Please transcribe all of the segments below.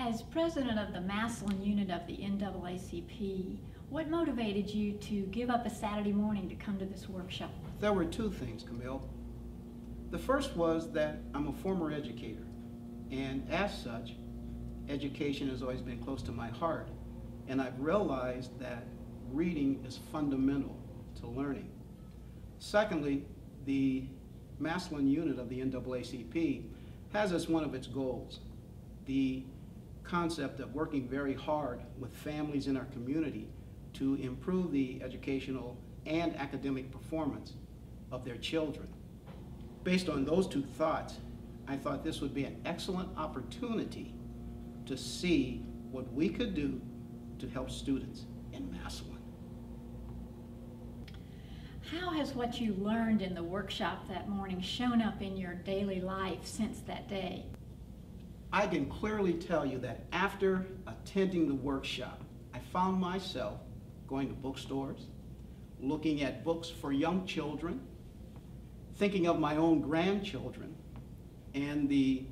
As president of the Massillon unit of the NAACP, what motivated you to give up a Saturday morning to come to this workshop? There were two things, Camille. The first was that I'm a former educator, and as such, education has always been close to my heart, and I've realized that reading is fundamental to learning. Secondly, the Massillon unit of the NAACP has as one of its goals the concept of working very hard with families in our community to improve the educational and academic performance of their children. Based on those two thoughts, I thought this would be an excellent opportunity to see what we could do to help students in Massillon. How has what you learned in the workshop that morning shown up in your daily life since that day? I can clearly tell you that after attending the workshop, I found myself going to bookstores, looking at books for young children, thinking of my own grandchildren and the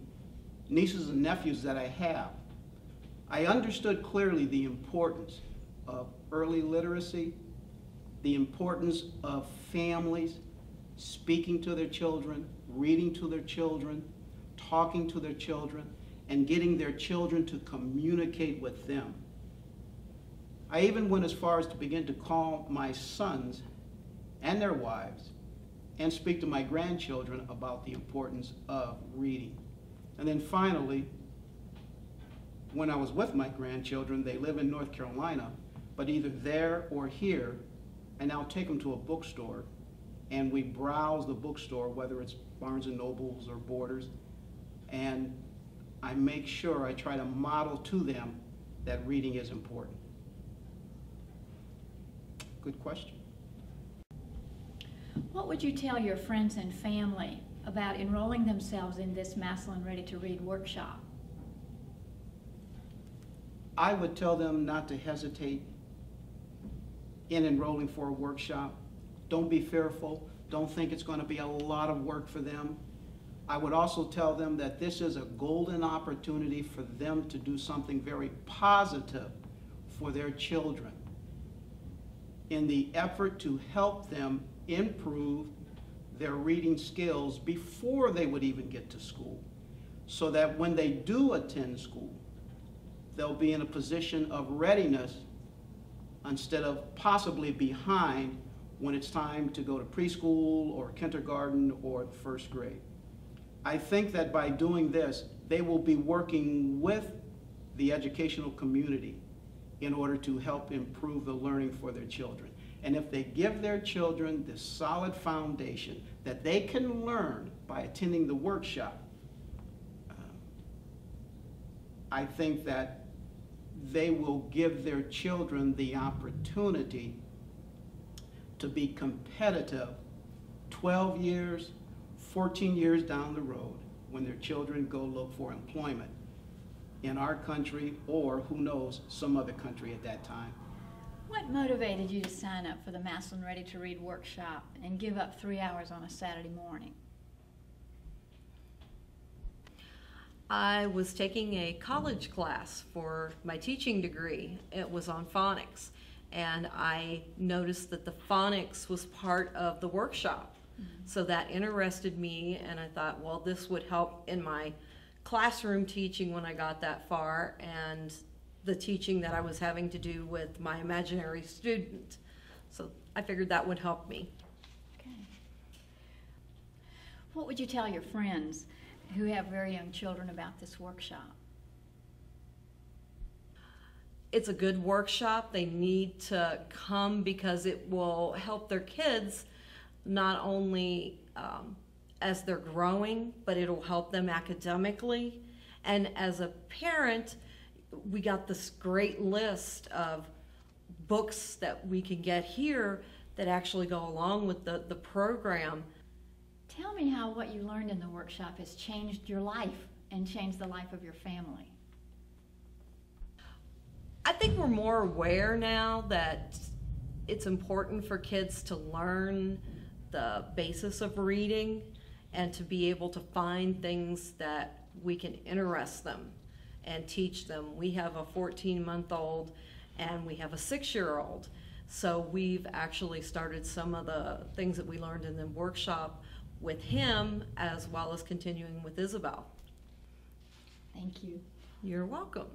nieces and nephews that I have. I understood clearly the importance of early literacy, the importance of families speaking to their children, reading to their children, talking to their children, and getting their children to communicate with them. I even went as far as to begin to call my sons and their wives and speak to my grandchildren about the importance of reading. And then finally, when I was with my grandchildren, they live in North Carolina, but either there or here, I now take them to a bookstore and we browse the bookstore, whether it's Barnes & Nobles or Borders, and I make sure I try to model to them that reading is important. Good question. What would you tell your friends and family about enrolling themselves in this Massillon Ready to Read workshop? I would tell them not to hesitate in enrolling for a workshop. Don't be fearful. Don't think it's going to be a lot of work for them. I would also tell them that this is a golden opportunity for them to do something very positive for their children in the effort to help them improve their reading skills before they would even get to school, so that when they do attend school, they'll be in a position of readiness instead of possibly behind when it's time to go to preschool or kindergarten or first grade. I think that by doing this, they will be working with the educational community in order to help improve the learning for their children. And if they give their children this solid foundation that they can learn by attending the workshop, I think that they will give their children the opportunity to be competitive 12 years, 14 years down the road when their children go look for employment in our country or, who knows, some other country at that time. What motivated you to sign up for the Massillon Ready to Read workshop and give up 3 hours on a Saturday morning? I was taking a college class for my teaching degree. It was on phonics, and I noticed that the phonics was part of the workshop. So that interested me, and I thought, well, this would help in my classroom teaching when I got that far, and the teaching that I was having to do with my imaginary student. So I figured that would help me. Okay. What would you tell your friends who have very young children about this workshop? It's a good workshop. They need to come because it will help their kids not only as they're growing, but it'll help them academically. And as a parent, we got this great list of books that we can get here that actually go along with the program. Tell me how what you learned in the workshop has changed your life and changed the life of your family. I think we're more aware now that it's important for kids to learn the basis of reading and to be able to find things that we can interest them and teach them. We have a 14-month-old and we have a 6-year-old. So we've actually started some of the things that we learned in the workshop with him, as well as continuing with Isabel. Thank you. You're welcome.